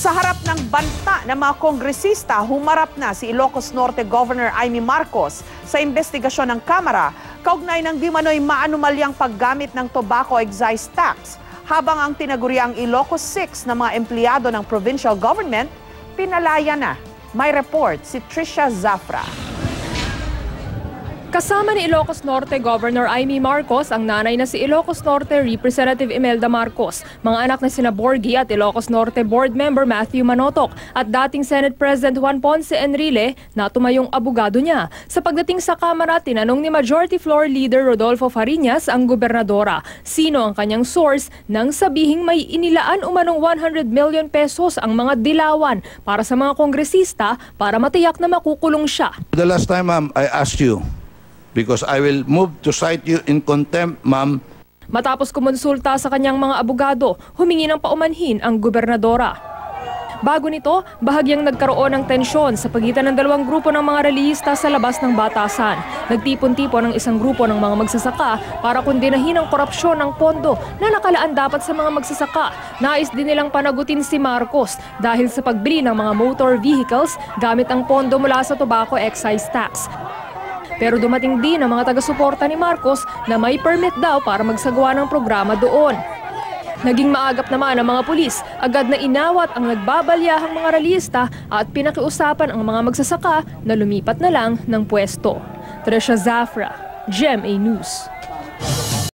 Sa harap ng banta ng mga kongresista, humarap na si Ilocos Norte Governor Imee Marcos sa investigasyon ng Kamara kaugnay ng di manoy maanumalyang paggamit ng tobacco excise tax, habang ang tinaguriang Ilocos 6 na mga empleyado ng provincial government pinalaya na. May report si Trisha Zafra. Kasama ni Ilocos Norte Governor Imee Marcos ang nanay na si Ilocos Norte Representative Imelda Marcos, mga anak na sina Borgie at Ilocos Norte Board Member Matthew Manotoc at dating Senate President Juan Ponce Enrile na tumayong abogado niya. Sa pagdating sa Kamara, tinanong ni Majority Floor Leader Rodolfo Fariñas ang gobernadora sino ang kanyang source nang sabihing may inilaan umanong 100 million pesos ang mga dilawan para sa mga kongresista para matiyak na makukulong siya. The last time, ma'am, I asked you, because I will move to cite you in contempt, ma'am. Matapos kumonsulta sa kanyang mga abogado, humingi ng paumanhin ang gobernadora. Bago nito, bahagyang nagkaroon ng tensyon sa pagitan ng dalawang grupo ng mga relihista sa labas ng batasan. Nagtipon-tipon ang isang grupo ng mga magsasaka para kundinahin ang korupsyon ng pondo na nakalaan dapat sa mga magsasaka. Nais din nilang panagutin si Marcos dahil sa pagbili ng mga motor vehicles gamit ang pondo mula sa tobacco excise tax. Pero dumating din ang mga taga-suporta ni Marcos na may permit daw para magsagawa ng programa doon. Naging maagap naman ang mga pulis, agad na inawat ang nagbabalyahang mga relihista at pinakiusapan ang mga magsasaka na lumipat na lang ng pwesto. Trisha Zafra, GMA News.